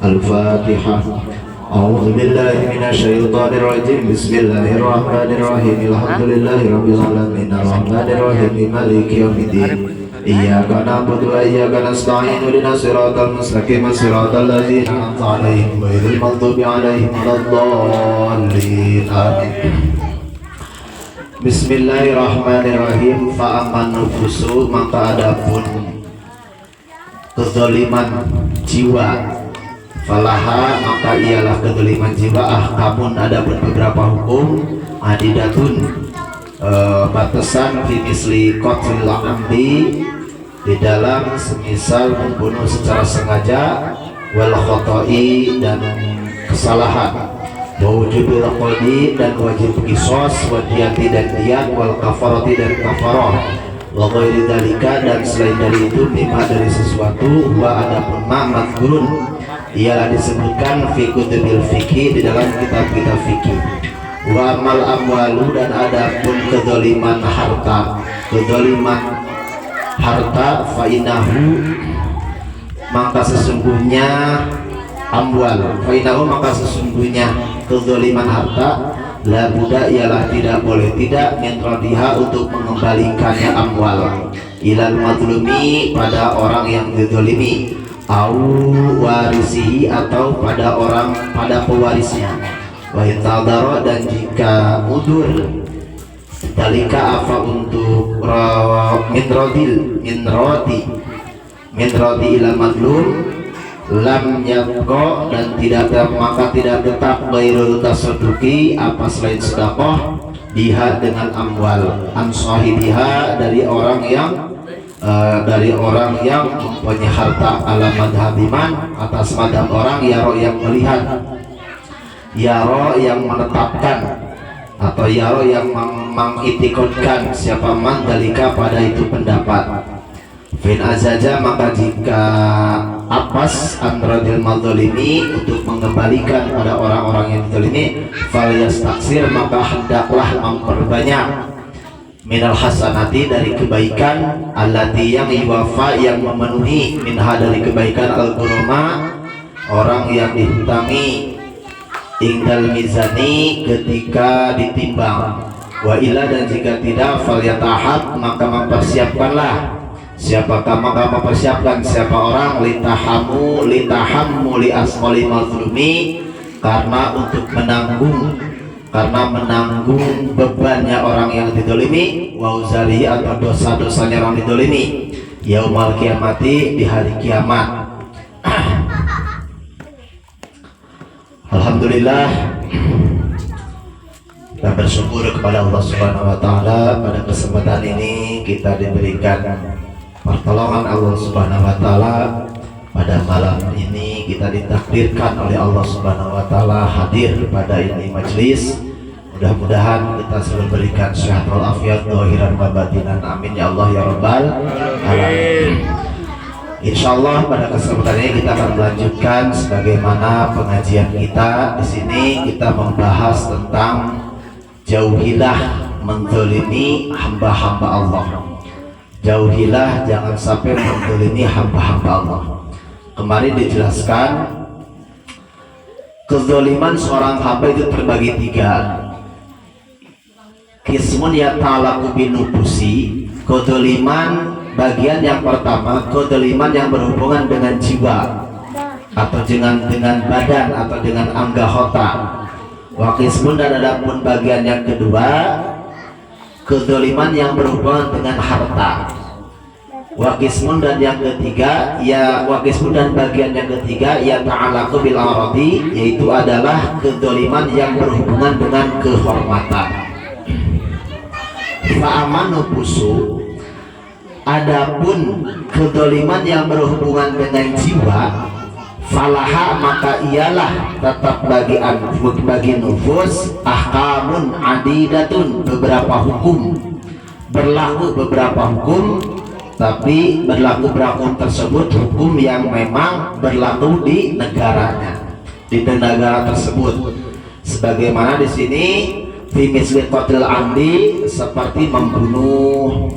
Al-Fatihah. A'udzu billahi minasy syaithanir rajim. Bismillahirrahmanirrahim. Alhamdulillahirabbil alamin. Arrahmanir rahim. Maliki yaumiddin. Iyyaka na'budu wa iyyaka nasta'in. Ihdinas siratal mustaqim. Siratal ladzina an'amta 'alaihim ghairil maghdubi 'alaihim waladdallin. Amin. Bismillahirrahmanirrahim. Fa'amman nufusu, maka adapun kezaliman jiwa, falaha, maka ialah kezaliman jiwa, ahkamun, adapun beberapa hukum, adidatun, batasan, fi misli qatlil amdi, di dalam semisal membunuh secara sengaja, wal khoto'i, dan kesalahan, wujubil qadi, dan wajib qisas, wadiyati, dan diyat, wal kafarati, dan kafarah, wa ghairi dalika, dan selain dari itu, mimma, dari sesuatu, wa adapun ma mazkurun, ialah disebutkan fi kutubil fikih, di dalam kitab-kitab fikih. Wa amal amwalu, dan adapun kedzaliman harta, kedzaliman harta, fa inahu, maka sesungguhnya amwal, fa inahu, maka sesungguhnya kedzaliman harta, la buddha, ialah tidak boleh tidak, min radiha, untuk mengembalikannya amwal, ilal madlumi, pada orang yang dizalimi, au warisihi, atau pada orang, pada pewarisnya, wa intadara, dan jika udur, dalika apa, untuk min rodi ilal madlum, lam yabqa, dan tidak, maka tidak tetap ghairul tasadduqi, apa selain sedekah, biha, dengan amwal, an sahibiha, dari orang yang mempunyai harta, ala madhabiman, atas madhab orang, yaro, yang melihat, yaro, yang menetapkan, atau yaro, yang mengitikadkan, siapa man dalika, pada itu pendapat. Fin azaja, maka jika apas andradil madzalimi, untuk mengembalikan pada orang-orang yang dizalimi, fal yastaksir, maka hendaklah memperbanyak, minal hasanati, dari kebaikan, allati, yang iwafa, yang memenuhi, minha, dari kebaikan, al-qurama, orang yang dihutangi, ingdal mizani, ketika ditimbang, wa ila, dan jika tidak, fal yatahab, maka mempersiapkanlah, siapakah, maka mempersiapkan siapa orang, litahamu li asmali mazlumi, karena untuk menanggung, bebannya orang yang didolimi, wauzari, atau dosa-dosanya orang didolimi, yaumal kiamati, di hari kiamat. Alhamdulillah, kita bersyukur kepada Allah Subhanahu wa Ta'ala. Pada kesempatan ini kita diberikan pertolongan Allah Subhanahu wa Ta'ala. Pada malam ini kita ditakdirkan oleh Allah Subhanahu wa Ta'ala hadir pada ini majelis. Mudah-mudahan kita selalu berikan sehat walafiat zahiran wa batinan, amin ya Allah ya rabbal alamin. Insyaallah pada kesempatan ini kita akan melanjutkan sebagaimana pengajian kita. Di sini kita membahas tentang jauhilah menzalimi hamba-hamba Allah. Jauhilah, jangan sampai menzalimi hamba-hamba Allah. Kemarin dijelaskan kezaliman seorang hamba itu terbagi tiga. Kismun yata'alaku binufusi, kezaliman bagian yang pertama, kezaliman yang berhubungan dengan jiwa atau dengan badan atau dengan anggota. Wa kismun, dan adapun bagian yang kedua, kezaliman yang berhubungan dengan harta. Wakismun, dan yang ketiga, ya wakismun, dan bagian yang ketiga, ya ta'alaku bil aradi, yaitu adalah kezaliman yang berhubungan dengan kehormatan. Fa'aman nufusu, adapun kezaliman yang berhubungan dengan jiwa, falaha, maka ialah tetap bagi nufus, ahkamun adidatun, beberapa hukum, berlaku beberapa hukum, tapi berlaku tersebut hukum yang memang berlaku di negaranya, di negara tersebut. Sebagaimana di sini fi misli qatlil amdi, seperti membunuh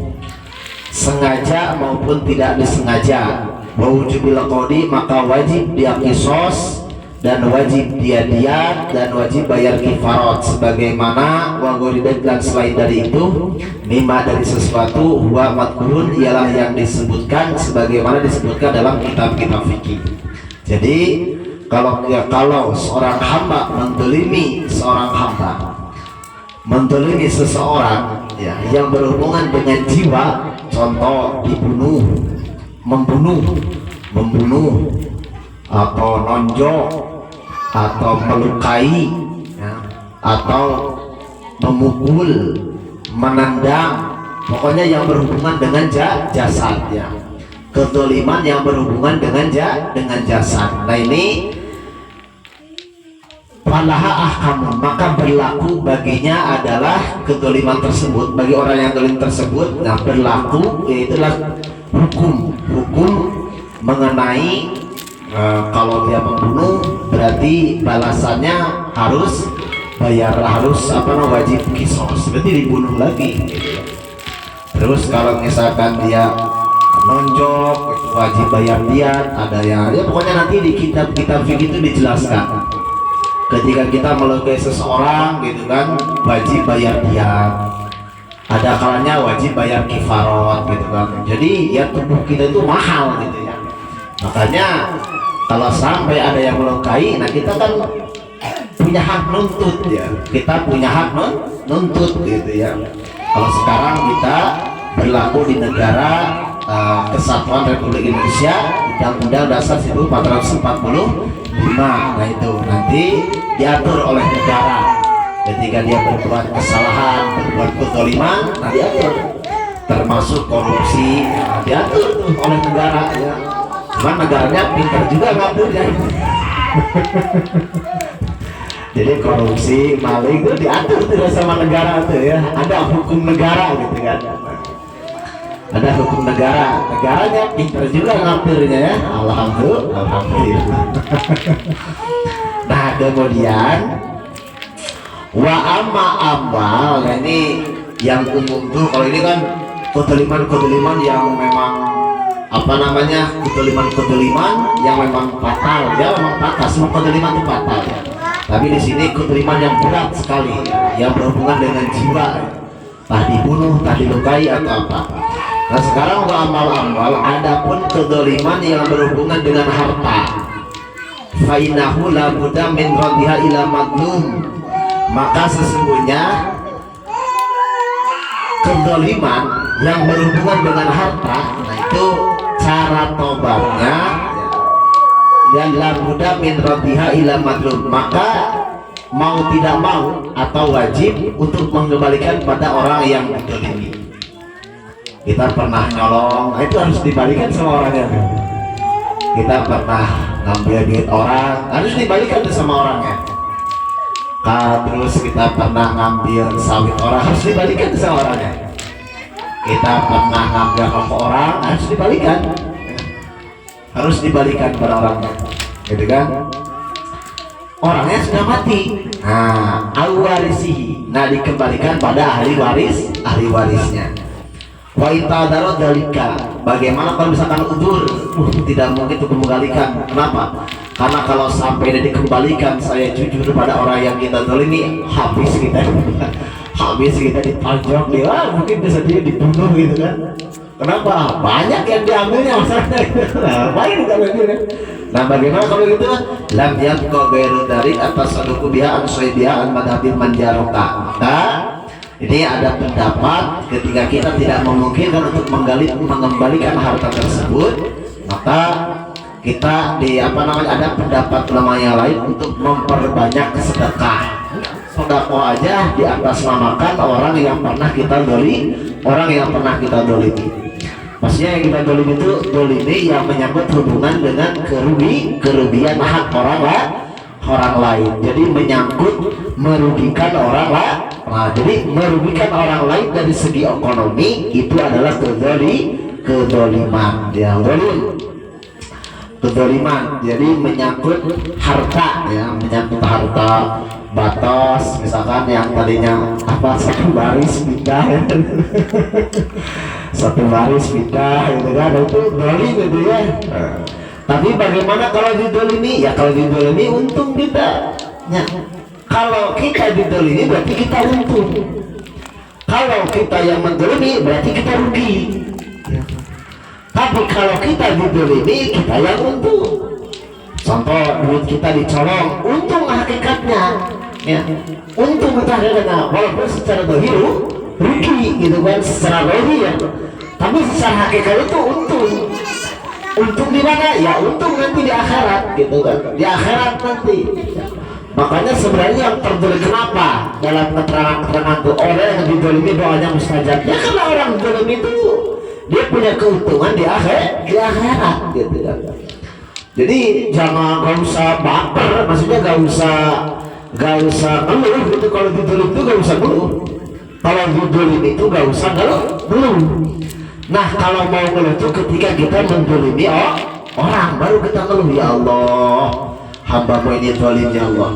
sengaja maupun tidak disengaja, wa wujubil qodi, maka wajib dia qisas dan wajib dia diat dan wajib bayar kifarat, sebagaimana wa ghoridat dan selain dari itu mimma dari sesuatu huwa madkurun ialah yang disebutkan sebagaimana disebutkan dalam kitab-kitab fikih. Jadi kalau seorang hamba mendolimi seorang hamba, mendolimi seseorang ya, yang berhubungan dengan jiwa, contoh dibunuh, membunuh atau nonjok atau melukai ya, atau memukul, menendang, pokoknya yang berhubungan dengan jasad ya, kezaliman yang berhubungan dengan jasad. Nah ini falaha ahkamun, maka berlaku baginya adalah kezaliman tersebut, bagi orang yang zalim tersebut. Nah berlaku yaitulah hukum mengenai kalau dia membunuh berarti balasannya harus wajib kisos, berarti dibunuh lagi. Terus kalau misalkan dia nonjok itu wajib bayar diat, ada yang ya pokoknya nanti di kitab-kitab fikih itu dijelaskan. Ketika kita melukai seseorang gitu kan wajib bayar diat, ada kalanya wajib bayar kifarat gitu kan. Jadi ya tubuh kita itu mahal gitu ya, makanya kalau sampai ada yang melukai, nah kita kan punya hak nuntut ya, kita punya hak nuntut gitu ya. Kalau sekarang kita berlaku di negara Kesatuan Republik Indonesia, Undang-Undang Dasar 1445. Nah itu nanti diatur oleh negara. Ketika dia berbuat kesalahan, berbuat kezaliman, nah diatur, termasuk korupsi, nah, diatur tuh oleh negara ya. Cuman negaranya pintar juga ngaturnya. Jadi korupsi, maling itu diatur tuh sama negara tuh ya. Ada hukum negara gitu kan. Ada hukum negara, negaranya pintar juga ngaturnya ya. Alhamdulillah. Nah kemudian wa amma amal, nah ini yang umum tuh. Kalau ini kan kezaliman yang memang kezaliman yang memang fatal ya, memang fatal, semua kezaliman itu fatal ya. Tapi di sini kezaliman yang berat sekali yang berhubungan dengan jiwa, entah dibunuh, entah dilukai atau apa. Nah sekarang wa amal adapun kezaliman yang berhubungan dengan harta, fa innahu la budda min radhiha ila madlum, maka sesungguhnya kezaliman yang berhubungan dengan harta, nah itu cara tobatnya dan la budda min radhiha ila madlum, maka mau tidak mau atau wajib untuk mengembalikan pada orang yang dizalimi. Kita pernah nyolong, nah itu harus dibalikan sama orangnya. Kita pernah ngambil duit orang, harus dibalikan sama orangnya. Terus kita pernah ngambil sawit orang, harus dibalikan sama orangnya. Kita pernah ngambil rokok orang, harus dibalikan pada orangnya, gitu kan? Orangnya sudah mati, nah awarisihi, nah dikembalikan pada ahli warisnya. Wa intadaro dalika, bagaimana kalau misalkan udur, tidak mungkin untuk mengembalikan. Kenapa? Karena kalau sampai dikembalikan, saya jujur pada orang yang kita zalimi, habis kita ditonjok dia, mungkin bisa dia dibunuh gitu kan. Kenapa? Banyak yang diambilnya masalahnya. Banyak diambilnya. Nah bagaimana kalau gitu? Lam yabqa ghairu dari atas saduku biha an soibiha an madhabil manjaroka. Nah ini ada pendapat ketika kita tidak memungkinkan untuk mengembalikan harta tersebut, maka kita ada pendapat ulama yang lain untuk memperbanyak sedekah. Sedekah aja di atas namakan orang yang pernah kita dolimi. Maksudnya yang kita dolimi itu dolimi yang menyangkut hubungan dengan kerugian hak orang lain. Jadi menyangkut merugikan orang lain. Nah, jadi merugikan orang lain dari segi ekonomi itu adalah kezaliman ya, kezaliman. Jadi menyangkut harta ya, menyangkut harta batas, misalkan yang tadinya satu baris pindah satu baris pindah gitu kan, itu dolim gitu ya. Tapi bagaimana kalau didolimi? Ya kalau didolimi untung kita ya. Kalau kita didolimi berarti kita untung, kalau kita yang mendolimi berarti kita rugi ya. Tapi kalau kita didolimi kita yang untung. Contoh duit kita dicolong, untung hakikatnya ya, untung kita hakikatnya, walaupun secara dohir rugi gitu kan, secara dohir ya, tapi secara hakikat itu untung. Untung di mana? Ya untung nanti di akhirat gitu kan, di akhirat nanti. Makanya sebenarnya yang tertulis kenapa dalam keterangan-keterangan itu orang yang didolimi doanya mustajab ya, karena orang didolimi itu dia punya keuntungan di akhirat gitu kan. Jadi jangan, gak usah baper, maksudnya gak usah ngeluh gitu. Kalau didolim itu gak usah ngeluh, kalau didolim itu gak usah ngeluh. Nah kalau mau ngeluh itu ketika kita mendolimi orang, baru kita ngeluh, ya Allah hambamu ini dolim ya Allah,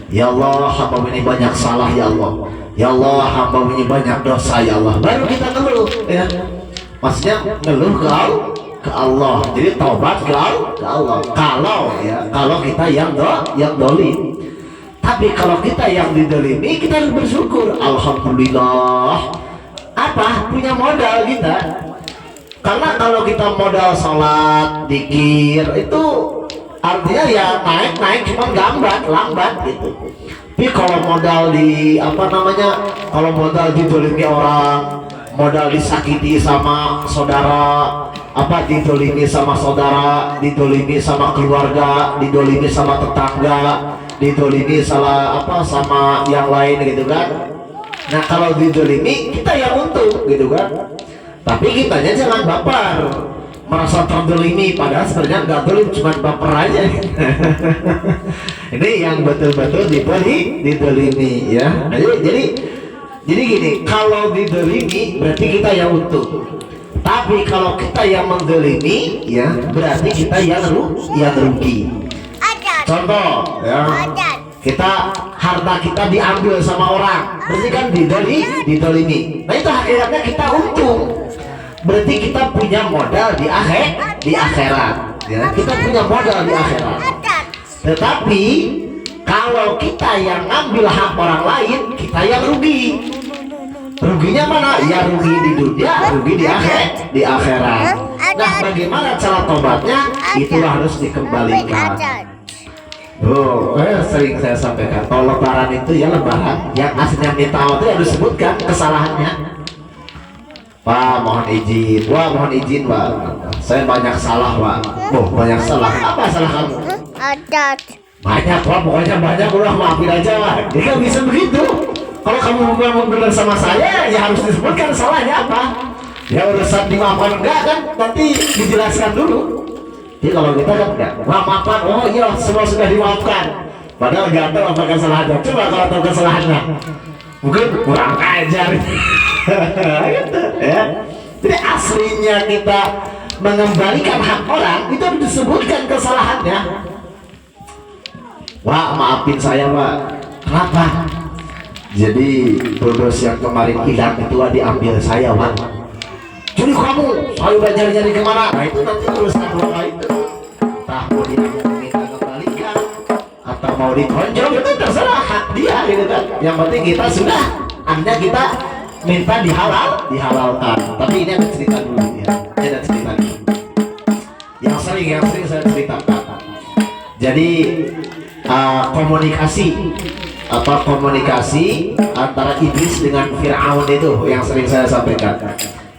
ya Allah hambamu ini banyak salah ya Allah, ya Allah hambamu ini banyak dosa ya Allah, baru kita ngeluh ya. Maksudnya ngeluh ke Allah, jadi taubat ke Allah. Kalau kita yang dolim. Tapi kalau kita yang didolimi, kita harus bersyukur, alhamdulillah apa punya modal kita. Karena kalau kita modal sholat, dzikir itu artinya ya naik cuma lambat gitu. Tapi kalau modal kalau modal didolimi orang, modal disakiti sama saudara, didolimi sama saudara, didolimi sama keluarga, didolimi sama tetangga, didolimi sama yang lain gitu kan. Nah kalau didolimi kita yang untung gitu kan. Tapi kitanya jangan baper, merasa terdolimi padahal sebenarnya nggak dolim, cuma baper aja. Ini yang betul-betul didolimi ya. Jadi gini, kalau didolimi berarti kita yang untung. Tapi kalau kita yang mendolimi ya berarti kita yang rugi. Contoh ya, harta kita diambil sama orang, berarti kan didolimi. Nah itu hakikatnya kita untung, berarti kita punya modal di akhirat ya, kita punya modal di akhirat. Tetapi kalau kita yang ngambil hak orang lain, kita yang rugi. Ruginya mana? Ya rugi di dunia, rugi di akhirat. Nah bagaimana cara tobatnya? Itulah harus dikembalikan. Sering saya sampaikan, kalau lebaran itu ya lebaran yang aslinya minta itu harus disebutkan kesalahannya. Pak mohon izin, mohon izin Pak, saya banyak salah Pak. Banyak salah, apa salah kamu? Banyak Pak, pokoknya banyak, udah maafin aja Pak. Jadi kan bisa begitu. Kalau kamu mau benar sama saya ya harus disebutkan salahnya apa. Ya urusan dimaafkan enggak kan nanti dijelaskan dulu. Jadi kalau kita kan enggak maafkan, oh iya semua sudah dimaafkan, padahal nggak tahu apa kesalahannya. Coba kalau tahu kesalahannya mungkin kurang ajar. Gitu, ya. Jadi aslinya kita mengembalikan hak orang itu harus disebutkan kesalahannya. Wah maafin saya Pak, kenapa? Jadi dodos yang kemarin hilang itu diambil saya Pak. Jadi kamu, saya udah nyari-nyari kemana? Nah itu nanti urusan bapak itu. Entah mau dia minta kembalikan atau mau ditonjol, itu terserah hak dia gitu kan. Yang penting kita sudah, artinya kita minta dihalalkan. Tapi ini ada cerita dulu ya. Ini ada cerita dulu. Yang sering saya ceritakan. Jadi komunikasi antara iblis dengan Fir'aun itu yang sering saya sampaikan.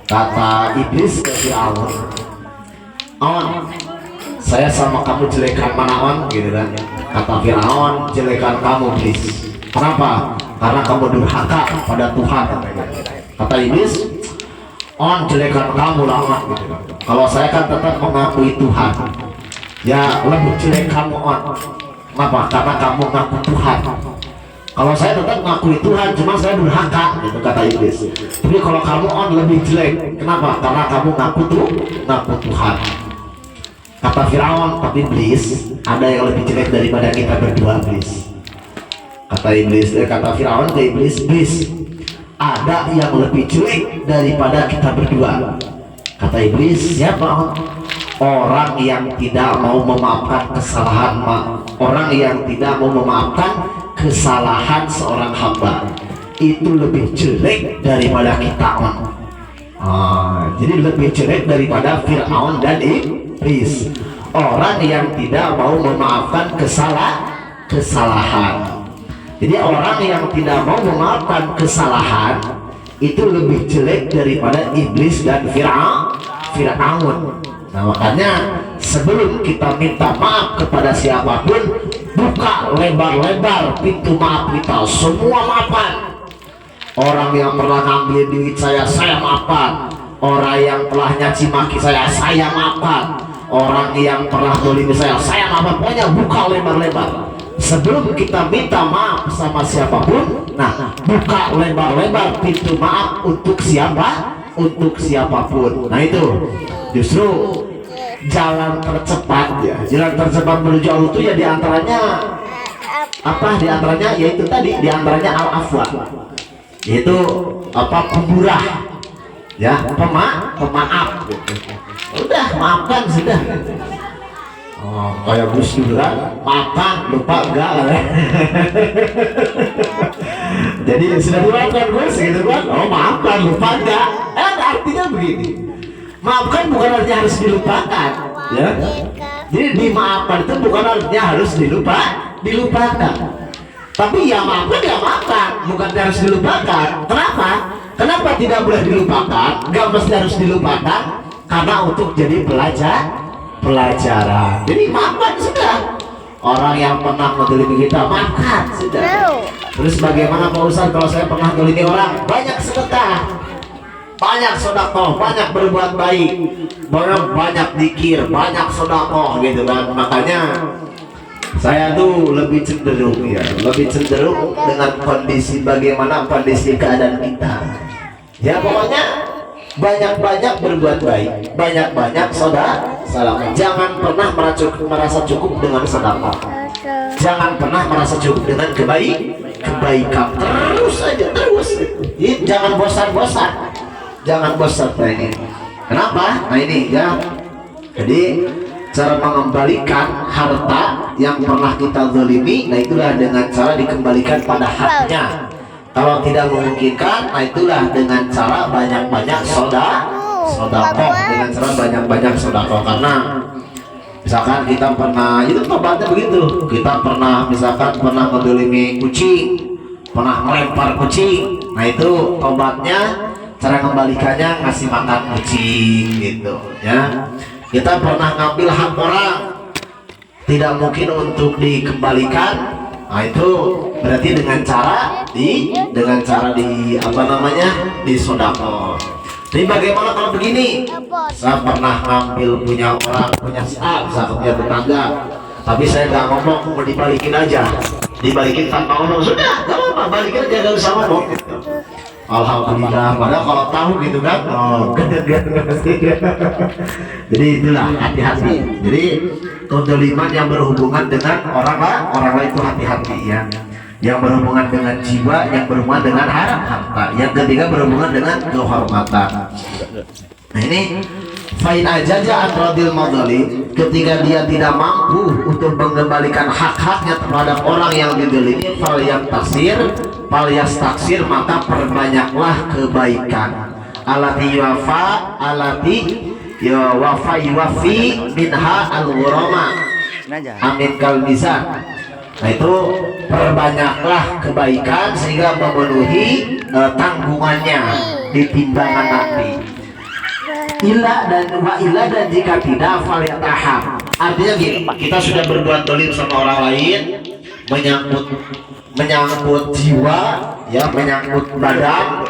Kata iblis ke Fir'aun, "On, saya sama kamu jelekan mana On?" gitu kan. Kata Fir'aun, "Jelekan kamu iblis." Kenapa? Karena kamu durhaka pada Tuhan. Kata iblis, "On, jelekan kamu lah On." gitu kan. Kalau saya kan tetap mengakui Tuhan. Ya lebih jelek kamu On. Kenapa? Karena kamu ngaku Tuhan. Kalau saya tetap mengakui Tuhan, cuma saya durhaka, gitu kata iblis. Tapi kalau kamu On lebih jelek, kenapa? Karena kamu ngaku Tuhan. Kata Firaun, tapi iblis ada yang lebih jelek daripada kita berdua iblis. Kata Firaun ke iblis, ada yang lebih jelek daripada kita berdua. Kata iblis, siapa? Orang yang tidak mau memaafkan kesalahan, orang yang tidak mau memaafkan kesalahan seorang hamba itu lebih jelek daripada kita. Jadi lebih jelek daripada Fir'aun dan iblis. Orang yang tidak mau memaafkan kesalahan. Jadi orang yang tidak mau memaafkan kesalahan itu lebih jelek daripada iblis dan Fir'aun. Nah, makanya sebelum kita minta maaf kepada siapapun, buka lebar-lebar pintu maaf kita. Semua maafkan. Orang yang pernah ngambil duit saya maafkan. Orang yang telah nyaci maki saya maafkan. Orang yang pernah dolimi saya maafkan. Pokoknya buka lebar-lebar. Sebelum kita minta maaf sama siapapun, nah, buka lebar-lebar pintu maaf untuk siapapun. Nah, itu justru jalan tercepat ya. Jalan tercepat menuju Allah itu ya diantaranya apa? Diantaranya yaitu tadi, diantaranya al-afwa, yaitu apa? Pemurah ya, pemaaf. Udah maafkan sudah. Kayak Gus Dur, maafkan lupa enggak lah. Jadi sudah dimaafkan Gus gitu kan? Maafkan lupa enggak? Artinya begini, maafkan bukan artinya harus dilupakan ya. Jadi dimaafkan itu bukan artinya harus dilupakan. Tapi ya maafkan bukan harus dilupakan. Kenapa tidak boleh dilupakan? Gak mesti harus dilupakan, karena untuk jadi pelajaran. Jadi maafkan sudah. Orang yang pernah mendolimi kita, maafkan sudah. Terus bagaimana Pak Ustaz kalau saya pernah mendolimi orang? Banyak sedekah, banyak sedekah, banyak berbuat baik, banyak zikir, banyak sedekah gitu kan. Makanya saya tuh lebih cenderung dengan kondisi bagaimana kondisi keadaan kita. Ya pokoknya banyak-banyak berbuat baik, banyak-banyak sedekah. Jangan pernah merasa cukup dengan sedekah. Jangan pernah merasa cukup dengan kebaikan. Terus aja, terus. Jangan bosan-bosan. Jangan bosan ini. Kenapa? Nah ini ya. Jadi cara mengembalikan harta yang pernah kita zalimi, nah itulah dengan cara dikembalikan pada haknya. Kalau tidak memungkinkan, nah itulah dengan cara banyak-banyak sodakoh, dengan cara banyak-banyak sodakoh. Karena misalkan kita pernah, itu tobatnya begitu, kita pernah misalkan pernah mendolimi kucing, pernah melempar kucing, nah itu tobatnya cara kembalikannya ngasih makan kucing gitu ya. Kita pernah ngambil hak orang, tidak mungkin untuk dikembalikan. Nah itu berarti dengan cara di apa namanya, di sedekah. Tapi bagaimana kalau begini? Saya pernah ngambil punya orang, punya punya tetangga, tapi saya nggak ngomong, mau dibalikin aja, dibalikin tanpa ngomong. Sudah, nggak apa-apa, balikin aja, nggak usah ngomong. Alhamdulillah. Padahal kalau tahu gitu kan, jadi itulah, hati-hati. Jadi kezaliman yang berhubungan dengan orang lain itu hati-hati ya. Yang berhubungan dengan jiwa, yang berhubungan dengan harta, yang ketiga berhubungan dengan kehormatan. Nah ini fain ajaja adradil madzalim, ketika dia tidak mampu untuk mengembalikan hak-haknya terhadap orang yang dizalimi, falyastaksir, maka perbanyaklah kebaikan. Alati yuwafi minha al-ghurama amin kalmizan. Nah itu perbanyaklah kebaikan sehingga memenuhi tanggungannya di timbangan nanti. Ila dan jika tidak falyataham. Artinya gini, kita sudah berbuat dolim sama orang lain, menyangkut jiwa ya, menyangkut badan,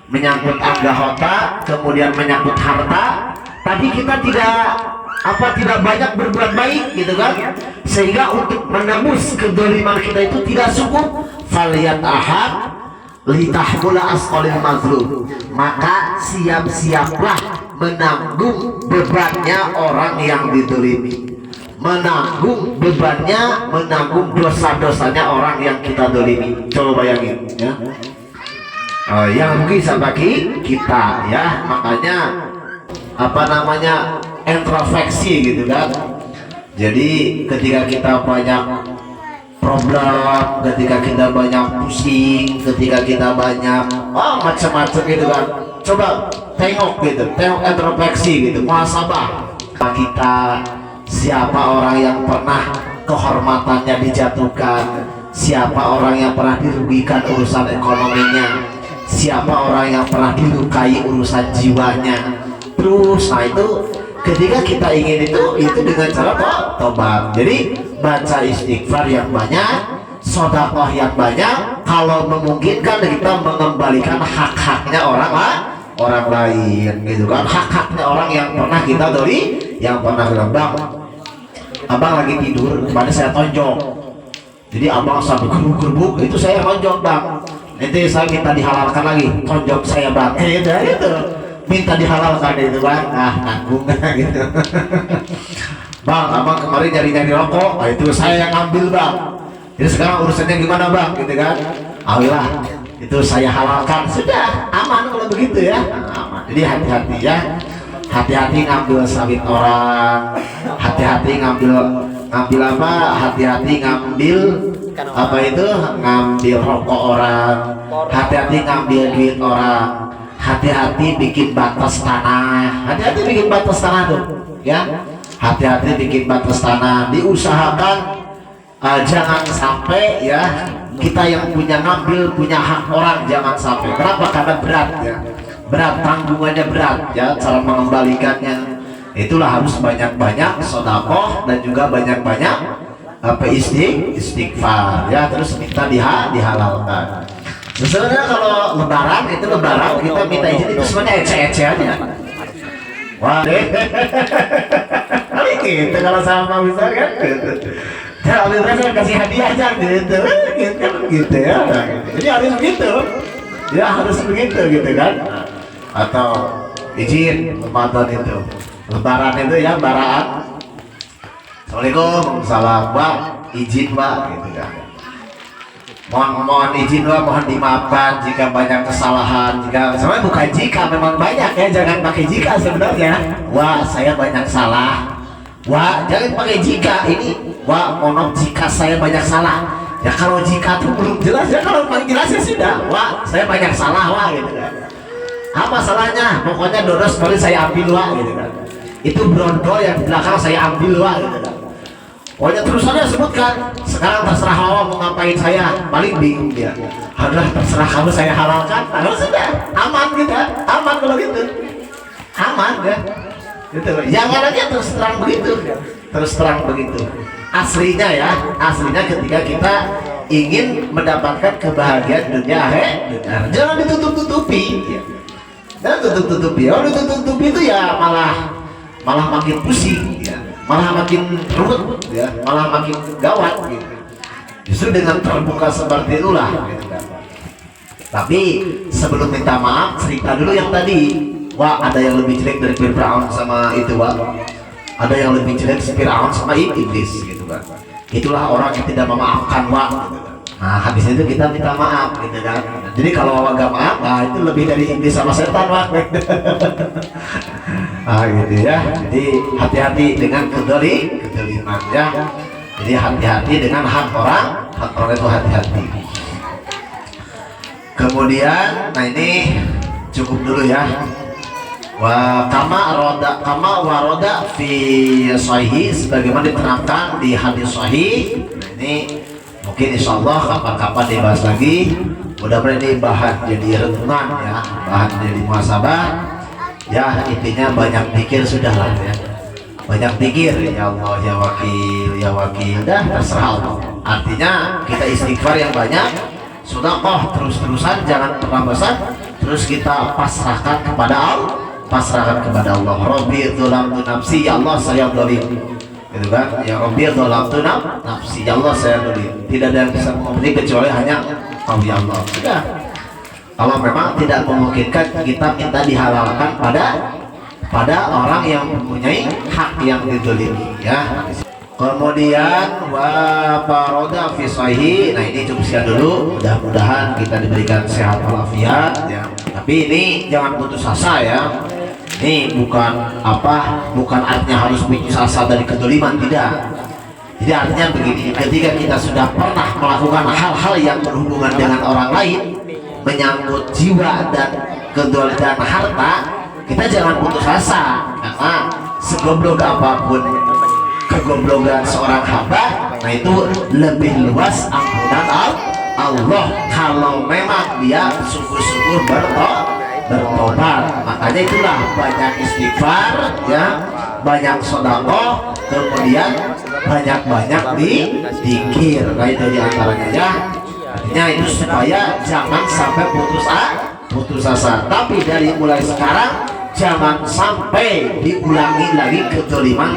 menyangkut anggota, kemudian menyangkut harta, tapi kita tidak banyak berbuat baik gitu kan, sehingga untuk menembus kedoliman kita itu tidak cukup. Falyataham litahmula asqalil mazlum, maka siap-siaplah menanggung bebannya orang yang didolimi, menanggung bebannya, menanggung dosa-dosanya orang yang kita dolimi. Coba bayangin ya, yang bisa bagi kita ya. Makanya apa namanya, introspeksi gitu kan. Jadi ketika kita banyak problem, ketika kita banyak pusing, ketika kita banyak macam-macam gitu kan, coba tengok gitu, tengok introspeksi gitu, muhasabah kita. Siapa orang yang pernah kehormatannya dijatuhkan, siapa orang yang pernah dirugikan urusan ekonominya, siapa orang yang pernah dilukai urusan jiwanya. Terus nah itu ketika kita ingin itu dengan cara tobat. Jadi baca istighfar yang banyak, sedekah yang banyak, kalau memungkinkan kita mengembalikan hak-haknya orang lain gitu kan, hak-haknya orang yang pernah kita doli, yang pernah Bang, abang lagi tidur kemarin saya tonjok, jadi abang sampai gerbuk-gerbuk, itu saya tonjok Bang, nanti saya minta dihalalkan lagi tonjok saya Bang, itu minta dihalalkan itu Bang, nanggung gitu. Bang, abang kemarin nyari-nyari rokok, itu saya yang ambil Bang, jadi sekarang urusannya gimana Bang gitu kan. Alhamdulillah itu saya halalkan, sudah aman kalau begitu ya, aman. Jadi hati-hati ya, hati-hati ngambil sawit orang, hati-hati ngambil apa, hati-hati ngambil apa itu, ngambil rokok orang, hati-hati ngambil duit orang, hati-hati bikin batas tanah, hati-hati bikin batas tanah tuh ya, hati-hati bikin batas tanah, diusahakan jangan sampai ya kita yang punya ngambil punya hak orang, jangan sampai. Kenapa? Karena berat ya, berat, tanggungannya berat ya, cara mengembalikannya. Itulah harus banyak-banyak sedekah dan juga banyak-banyak apa istighfar ya, terus minta dihalalkan. Sebenarnya kalau lebaran itu, lebaran kita minta izin itu sebenarnya ece-eceannya. Wah deh, gitu kalau sama besar kan. Ya Habib Rasul kasih hadiah aja gitu ya. Jadi harus begitu ya, harus begitu gitu kan. Atau izin Ramadan itu, lebaran itu ya, baraan, assalamualaikum, salam Pak, izin Pak gitu kan. Mohon izin Pak, mohon dimaafkan jika banyak kesalahan, jika sebenarnya bukan jika, memang banyak ya, jangan pakai jika sebenarnya. Wah saya banyak salah, wah jangan pakai jika ini, wah mohon jika saya banyak salah ya. Kalau jika tuh belum jelas ya, kalau jelasnya sudah, wah saya banyak salah wah gitu kan. Apa salahnya, pokoknya dodos boleh saya ambil wah gitu kan. Itu brondol yang di belakang saya ambil wah gitu kan. Pokoknya terusannya sebutkan, sekarang terserah Allah mau ngapain saya, paling bingung dia. Adalah terserah kamu, saya halalkan, lalu sudah aman gitu, aman kalau gitu, aman ya. Gitu. Jangan aja terus terang begitu, terus terang begitu. Aslinya ya, aslinya ketika kita ingin mendapatkan kebahagiaan dunia akhirat, jangan ditutup-tutupi. Jangan tutup-tutupi. Oh ditutup-tutupi itu ya malah makin pusing ya, malah makin ruwet ya, malah makin gawat gitu. Justru dengan terbuka seperti itulah gitu kan. Tapi sebelum minta maaf, cerita dulu yang tadi. Wah ada yang lebih jelek dari Fir'aun sama itu wah, ada yang lebih jelek Fir'aun sama iblis gitu kan. Itulah orang yang tidak memaafkan wah gitu kan. Nah habis itu kita minta maaf gitu kan. Jadi kalau wah gak maaf, nah itu lebih dari iblis sama setan wah. Ah gitu ya. Jadi hati-hati dengan kedoliman ya. Jadi hati-hati dengan hak orang itu hati-hati. Kemudian, nah ini cukup dulu ya. Wa kama waroda fi sahih, sebagaimana diterangkan di hadis sahih. Nah, ini mungkin insyaallah kapan-kapan dibahas lagi. Mudah-mudahan ini bahan jadi renungan ya, bahan jadi muhasabah. Ya intinya banyak pikir sudahlah ya, banyak pikir ya Allah ya wakil ya wakil, dah terserah Allah. Artinya kita istighfar yang banyak, sedekah terus-terusan, jangan pernah bosan. Terus kita pasrahkan kepada Allah, pasrahkan kepada Allah. Rabbi dzalamtu nafsi, ya Allah saya zalim gitu kan ya. Rabbi dzalamtu nafsi, ya Allah saya zalim. Tidak ada yang bisa mengerti kecuali hanya Allah ya Allah. Sudah, kalau memang tidak memungkinkan kita minta dihalalkan pada orang yang mempunyai hak yang dizalimi ya. Kemudian wa faroda fi sahih. Nah ini cukup sekian dulu. Mudah-mudahan kita diberikan sehat walafiat ya. Tapi ini jangan putus asa ya. Ini bukan artinya harus putus asa dari kedoliman, tidak. Jadi artinya begini, ketika kita sudah pernah melakukan hal-hal yang berhubungan dengan orang lain, menyangkut jiwa dan kedoliman harta, kita jangan putus asa. Karena segoblok apapun kegoblokan seorang hamba, nah itu lebih luas ampunan Allah kalau memang dia sungguh-sungguh bertobat. Makanya itulah banyak istighfar ya, banyak sedekah, kemudian banyak-banyak dikir. Nah itu diantaranya ya. Artinya itu supaya jangan sampai putus asa. Tapi dari mulai sekarang jangan sampai diulangi lagi kezaliman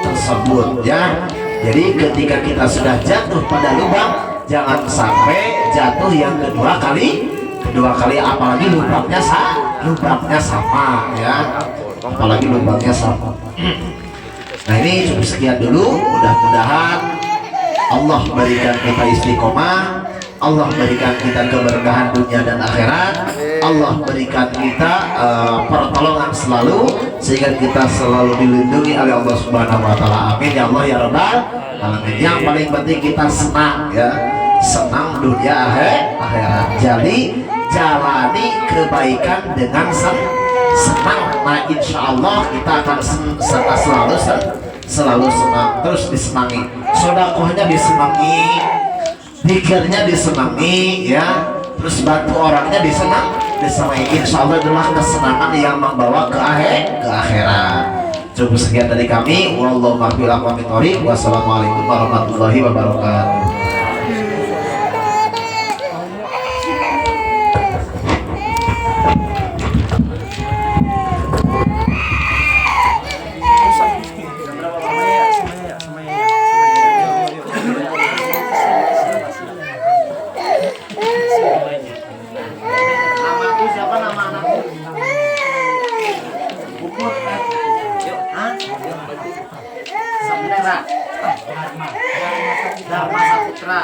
tersebut ya. Jadi ketika kita sudah jatuh pada lubang, jangan sampai jatuh yang kedua kali, apalagi lubangnya sama ya, apalagi lubangnya sama. Nah ini cukup sekian dulu. Mudah-mudahan Allah berikan kita istiqomah, Allah berikan kita keberkahan dunia dan akhirat, Allah berikan kita pertolongan selalu, sehingga kita selalu dilindungi oleh Allah Subhanahu wa Ta'ala. Amin ya Allah ya Rabbal alamin. Yang paling penting kita senang ya, senang dunia akhirat. Jadi jalani kebaikan dengan senang. Nah insya Allah kita akan selalu senang, terus disenangi, sodakohnya disenangi, pikirnya disenangi ya, terus bantu orangnya disenangi. Insya Allah adalah kesenangan yang membawa ke akhirat. Cukup sekian dari kami. Wallahu a'lam bishawab. Wassalamualaikum warahmatullahi wabarakatuh. Dharma Saputra.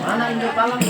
Mana Indo Palang?